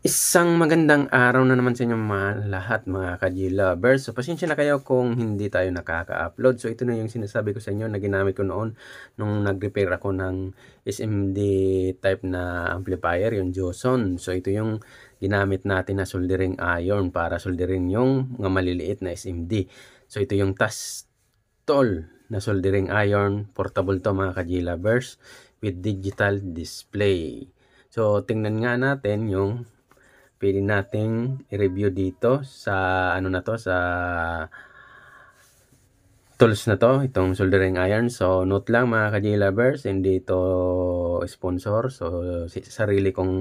Isang magandang araw na naman sa inyong mga lahat mga ka-G-lovers. So, pasensya na kayo kung hindi tayo nakaka-upload. So, ito na yung sinasabi ko sa inyo na ginamit ko noon nung nag-repair ako ng SMD type na amplifier, yung Joson. So, ito yung ginamit natin na soldering iron para soldering yung mga maliliit na SMD. So, ito yung Tastol na soldering iron. Portable to mga ka-G-lovers with digital display. So, tingnan nga natin yung pwede nating i-review dito sa ano na to, sa tools na to, itong soldering iron. So note lang mga ka-J-lovers, hindi to sponsor. So sarili kong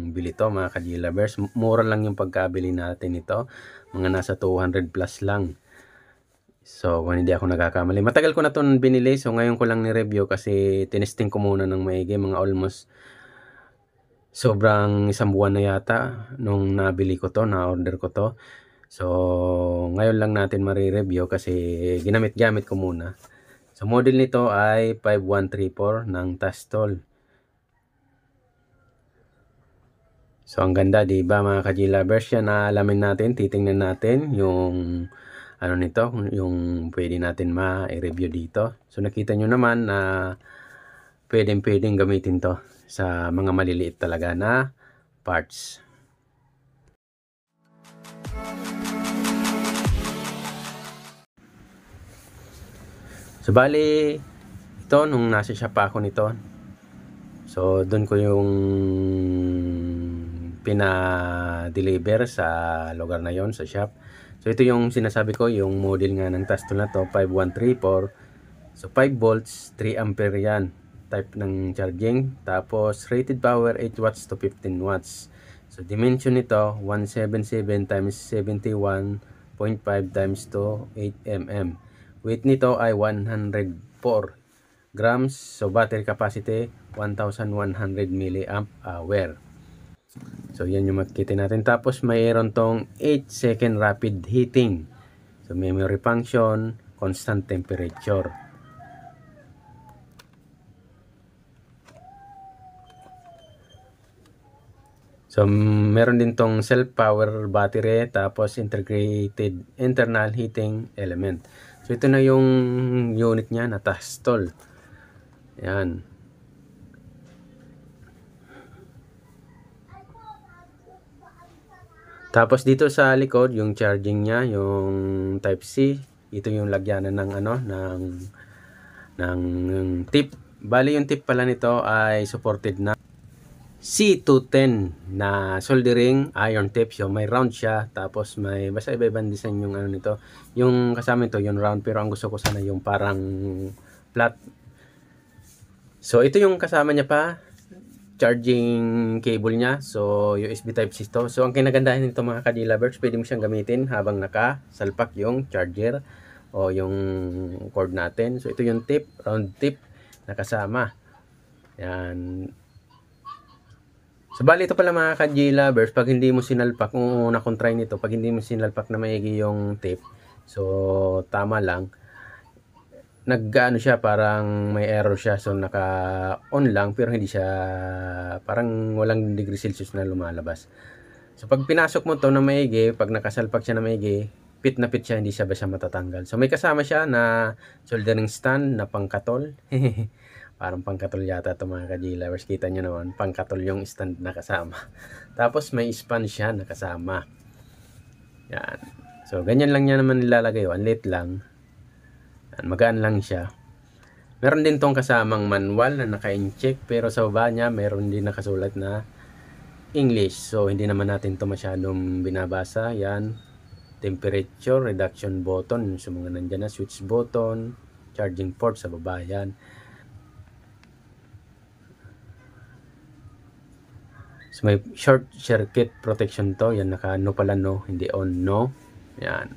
bili to mga ka-J-lovers. Mura lang yung pagkabili natin ito, mga nasa 200 plus lang. So kung hindi ako nagkakamali, matagal ko na to binili. So ngayon ko lang ni-review kasi tinesting ko muna ng maigi, mga almost sobrang isang buwan na yata nung nabili ko to, na-order ko to. So, ngayon lang natin mare-review kasi ginamit-gamit ko muna. So, model nito ay 5134 ng Tastol. So, ang ganda, di ba mga ka-G-lovers? Yan, alamin natin, titingnan natin yung ano nito, yung pwede natin ma-review dito. So, nakita nyo naman na pwedeng gamitin to sa mga maliliit talaga na parts. So, bali, ito, nung nasa shop ako nito, so, doon ko yung pina-deliver sa lugar na yon, sa shop. So, ito yung sinasabi ko, yung model nga ng Tastol na to, 5134. So, 5 volts, 3 ampere yan. Type ng charging. Tapos, rated power, 8 watts to 15 watts. So, dimension nito, 177 times 71.5 times to 8 mm. Weight nito ay 104 grams. So, battery capacity, 1,100 milliamp hour. So, yan yung makikita natin. Tapos, mayroon tong 8 second rapid heating. So, memory function, constant temperature. So, meron din tong self-power battery, tapos integrated internal heating element. So, ito na yung unit niya na Tastol. Yan. Tapos dito sa likod, yung charging niya, yung Type-C, ito yung lagyanan ng ano, ng tip. Bali yung tip pala nito ay supported na C210 na soldering iron tip. So may round siya, tapos may basta iba-ibang design yung ano nito. Yung kasama nito yung round, pero ang gusto ko sana yung parang flat. So ito yung kasama niya pa, charging cable niya. So USB Type-C to. So ang kinagandahan nito mga ka-J-lovers, pwede mo siyang gamitin habang nakasalpak yung charger o yung cord natin. So ito yung tip, round tip na kasama. Yan. So, bali ito pala mga ka-J-lovers, pag hindi mo sinalpak, kung una kong try nito, pag hindi mo sinalpak na maigi yung tape, so, tama lang, nag-ano siya, parang may error siya, so, naka-on lang, pero hindi siya, parang walang degree Celsius na lumalabas. So, pag pinasok mo to na maigi, pag nakasalpak siya na maigi, pit na pit siya, hindi siya ba siya matatanggal. So, may kasama siya na soldering stand na pangkatol. Parang pangkatol yata ito mga ka-J-lovers. Kita nyo naman, pangkatol yung stand na kasama. Tapos may span siya na kasama. Yan. So, ganyan lang niya naman nilalagay. Ang liit lang. Yan, magaan lang siya. Meron din tong kasamang manual na naka-incheck. Pero sa baba niya, meron din nakasulat na English. So, hindi naman natin ito masyadong binabasa. Yan. Temperature, reduction button. So, mga nandyan na, switch button, charging port sa baba. Yan. So, may short circuit protection to. Yan, naka no pala, no. Hindi on, no. Yan.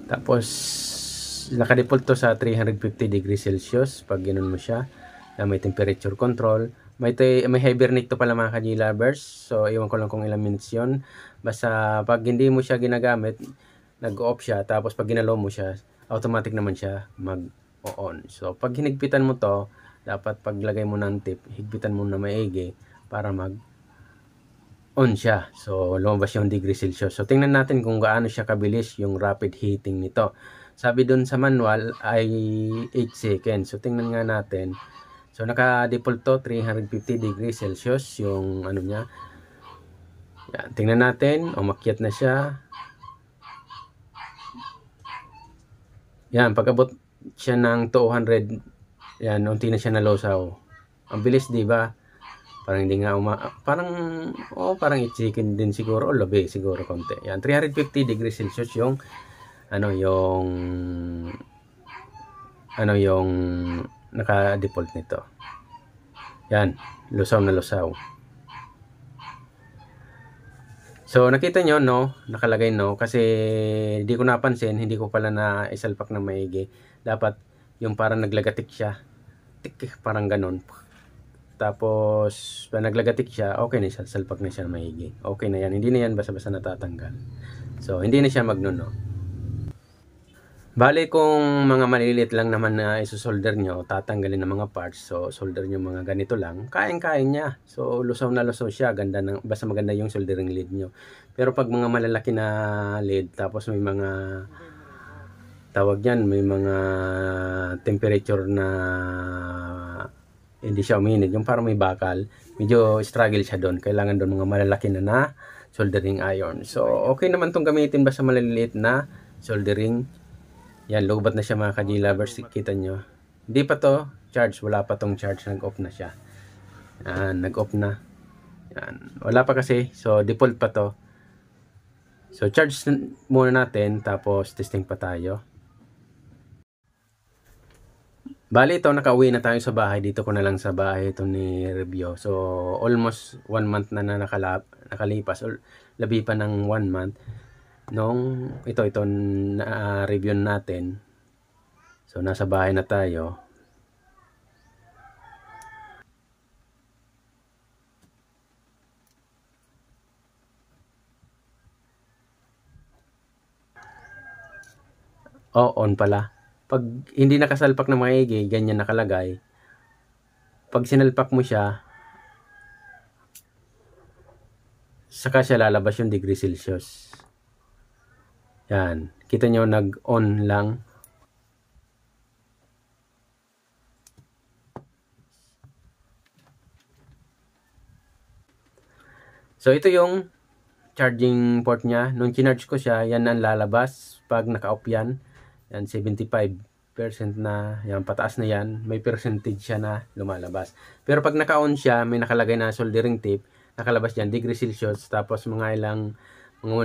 Tapos, naka-default to sa 350 degrees Celsius. Pag ganun mo siya. May temperature control. May hibernate to pala mga ka-J-lovers. So, iwan ko lang kung ilang minutes yun. Basta, pag hindi mo siya ginagamit, nag-off siya. Tapos, pag ginalaw mo siya, automatic naman siya mag-on. So, pag hinigpitan mo to, dapat paglagay mo ng tip, higpitan mo na maigi para on siya. So lumabas yung degree Celsius. So tingnan natin kung gaano siya kabilis yung rapid heating nito. Sabi dun sa manual ay 8 seconds. So tingnan nga natin. So naka-default to 350 degrees Celsius yung ano niya. Yan, tingnan natin, umakyat na siya. Yan, pag-abot siya ng 200, yan, unti na siya nalosaw. Ang bilis, di ba? Parang hindi nga parang i-chicken din siguro o labi siguro konti. Yan, 350 degrees Celsius yung yung naka-default nito. Yan, lusaw na lusaw. So nakita nyo, no, nakalagay no, kasi hindi ko napansin, hindi ko pala na isalpak ng maigi. Dapat yung parang naglagatik siya, tik, parang ganon. Tapos naglagatik siya, okay na siya, salpak na siya ng maigi. Okay na yan, hindi na yan basta-basta natatanggal. So hindi na siya magnuno. Bali kung mga maliliit lang naman na isosolder nyo, tatanggalin ng mga parts, so solder nyo mga ganito lang, kain-kain niya. So lusaw na lusaw siya, basta maganda yung soldering lead nyo. Pero pag mga malalaki na lead, tapos may mga tawag yan, may mga temperature na hindi siya uminit, yung parang may bakal, medyo struggle siya doon. Kailangan doon mga malalaki na soldering iron. So okay naman tong gamitin basta maliliit na soldering. Yan, lobat na siya mga ka-G-lovers, kita nyo. Hindi pa to charge, wala pa tong charge, nag-off na siya. Yan, nag-off na. Yan, wala pa kasi, so default pa to. So charge muna natin, tapos testing pa tayo. Bali ito, nakauwi na tayo sa bahay. Dito ko na lang sa bahay ito ni review. So almost 1 month na nakalipas, or labi pa ng 1 month. Nung ito na review natin. So nasa bahay na tayo. On pala. Pag hindi nakasalpak na maigi, ganyan nakalagay. Pag sinalpak mo siya, saka siya lalabas yung degree Celsius. Yan. Kita nyo, nag-on lang. So, ito yung charging port niya. Nung chinarge ko siya, yan ang lalabas. Pag naka-off yan, 75% na, yan, pataas na yan. May percentage siya na lumalabas. Pero pag naka-on siya, may nakalagay na soldering tape. Nakalabas yan, degree Celsius. Tapos mga 1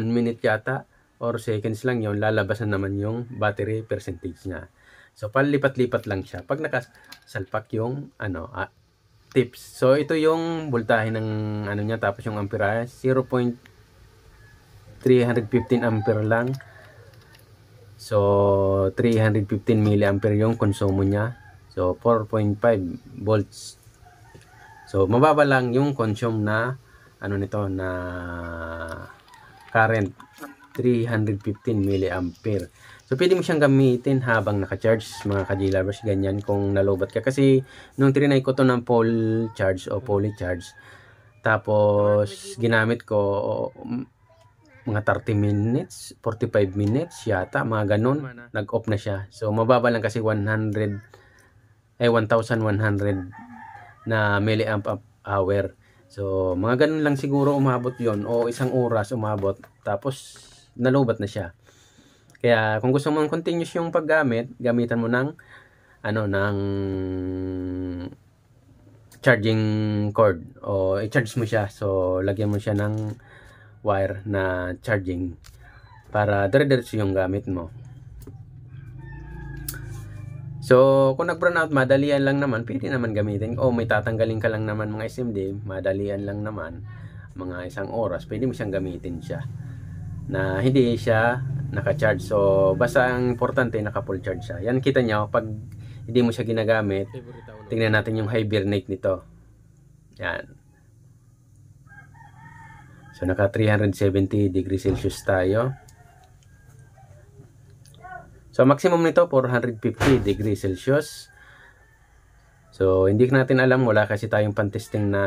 minute yata, or seconds lang yon, lalabas na naman yung battery percentage niya. So palipat-lipat lang siya pag nakasalpak yung tips. So ito yung voltahe ng niya, tapos yung ampere 0.315 ampere lang. So 315 milliampere yung konsumo niya. So 4.5 volts. So mababa lang yung consume na nito na current, 315 milliampere. So pwede mo siyang gamitin habang naka-charge mga ka-G-lovers, ganyan kung nalobat ka. Kasi nung trinay ko to ng full charge o fully charge, tapos ginamit ko mga 30 minutes, 45 minutes yata, mga ganun, nag-off na siya. So mababa lang kasi 1100 na milliamp hour. So mga ganun lang siguro umabot yon, o 1 oras umabot, tapos nalobat na siya. Kaya kung gusto mong continuous yung paggamit, gamitan mo ng ng charging cord, o i-charge mo siya. So lagyan mo siya ng wire na charging para dire-diretso yung gamit mo. So kung nag-brown out, madalian lang naman, pwede naman gamitin. O may tatanggalin ka lang naman mga SMD, madalian lang naman, mga 1 oras, pwede mo siyang gamitin siya na hindi siya naka-charge. So basta ang importante naka-full charge siya. Yan, kita nyo, pag hindi mo siya ginagamit, tingnan natin yung hibernate nito. Yan. So naka 370 degrees Celsius tayo. So maximum nito 450 degrees Celsius. So, hindi natin alam, wala kasi tayong pan-testing na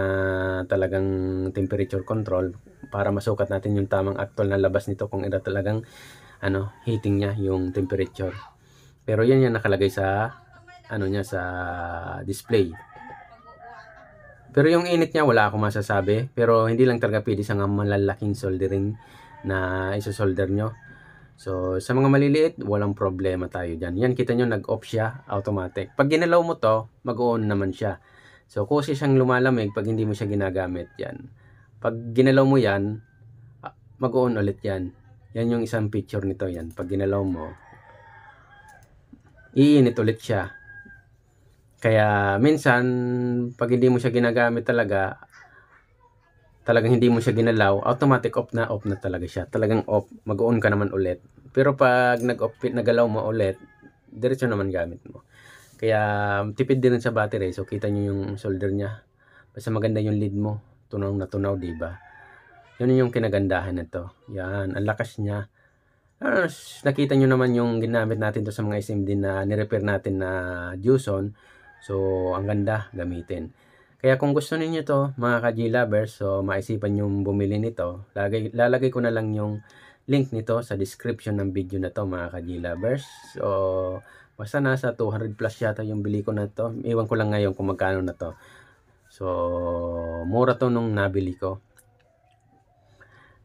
talagang temperature control para masukat natin yung tamang actual na labas nito kung ito talagang heating niya, yung temperature. Pero yan yung nakalagay sa niya sa display. Pero yung init niya wala akong masasabi, pero hindi lang talaga pwede sa malalaking soldering na iso-solder nyo. So, sa mga maliliit, walang problema tayo dyan. Yan, kita nyo, nag-off siya, automatic. Pag ginalaw mo to, mag-on naman siya. So, kasi siyang lumalamig pag hindi mo siya ginagamit yan. Pag ginalaw mo yan, mag-on ulit yan. Yan yung isang picture nito yan. Pag ginalaw mo, iinit ulit siya. Kaya, minsan, pag hindi mo siya ginagamit talagang hindi mo siya ginalaw, automatic off na talaga siya. Talagang off, mag-on ka naman ulit. Pero pag nagalaw mo ulit, diretso naman gamit mo. Kaya tipid din sa battery. So kita nyo yung solder niya. Basta maganda yung lead mo. Tunaw na tunaw, diba? Yun yung kinagandahan nito. Yan, ang lakas niya. Nakita nyo naman yung ginamit natin to sa mga SMD na nirepair natin na Juson. So ang ganda gamitin. Kaya kung gusto niyo to, mga ka-G-lovers, so maisipan yung bumili nito, lalagay ko na lang yung link nito sa description ng video na to, mga ka-G-lovers. So, basta nasa 200 plus yata yung bili ko na to. Iwan ko lang ngayon kung magkano na to. So, mura to nung nabili ko.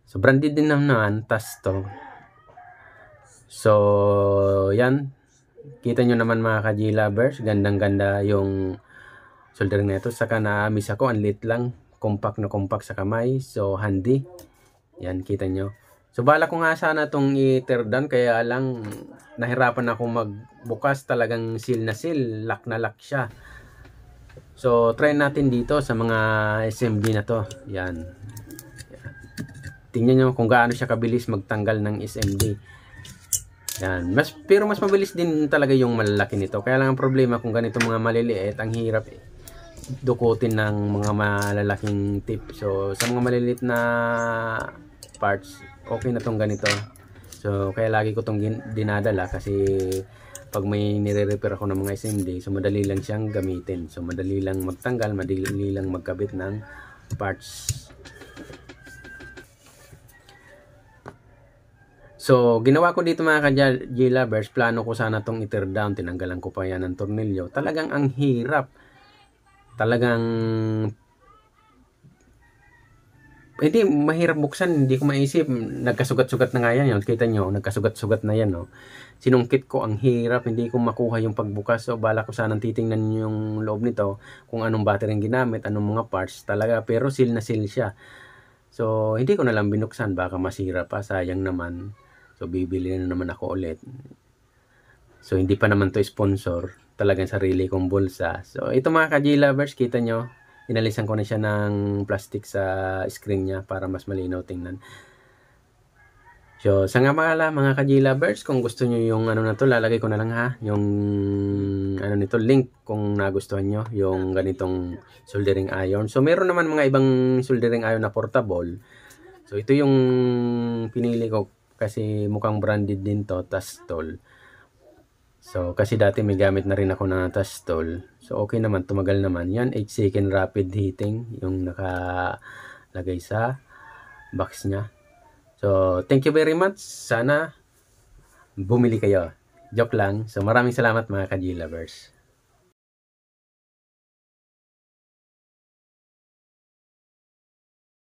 So, branded din naman, tas to. So, yan. Kita nyo naman, mga ka-G-lovers, gandang-ganda yung soldering na ito. Saka na-miss ako, ang lit lang, compact na compact sa kamay, so handy. Yan, kita nyo. So bala ko nga sana itong i-tear down, kaya lang nahirapan ako magbukas. Talagang seal na seal, lock na lock siya. So try natin dito sa mga SMD na to. Yan. Tingnan nyo kung gaano siya kabilis magtanggal ng SMD. Yan. Pero mas mabilis din talaga yung malalaki nito. Kaya lang ang problema kung ganito mga maliliit, ang hirap dukutin ng mga malalaking tip. So sa mga maliliit na parts, okay na tong ganito. So kaya lagi ko tong dinadala kasi pag may nire-repair ako ng mga SMD, so madali lang siyang gamitin. So madali lang magtanggal, madali lang magkabit ng parts. So, ginawa ko dito, mga ka-G-lovers, plano ko sana tong i-tear down. Tinanggalan ko pa yan ng tornilyo. Talagang ang hirap. Talagang hindi mahirap buksan. Hindi ko maisip. Nagkasugat-sugat na nga yan. Kita nyo, nagkasugat-sugat na yan. No? Sinungkit ko, ang hirap. Hindi ko makuha yung pagbukas. So, bala ko sanang titingnan yung loob nito. Kung anong battery ginamit, anong mga parts talaga. Pero seal na seal siya. So, hindi ko na lang binuksan. Baka masira pa. Sayang naman. So, bibili na naman ako ulit. So, hindi pa naman to sponsor. Talagang sarili kong bulsa. So, ito, mga ka-G-lovers, kita nyo. Inalisan ko na siya ng plastic sa screen niya para mas malinaw tingnan. So, sa nga mga ka-G-lovers, kung gusto nyo yung na to, lalagay ko na lang ha. Yung nito, link kung nagustuhan nyo. Yung ganitong soldering iron. So, meron naman mga ibang soldering iron na portable. So, ito yung pinili ko. Kasi mukhang branded din to, Tastol. So, kasi dati may gamit na rin ako na Tastol. So, okay naman, tumagal naman. Yan, 8 second rapid heating, yung nakalagay sa box niya. So, thank you very much. Sana bumili kayo. Joke lang. So, maraming salamat, mga ka-G-lovers.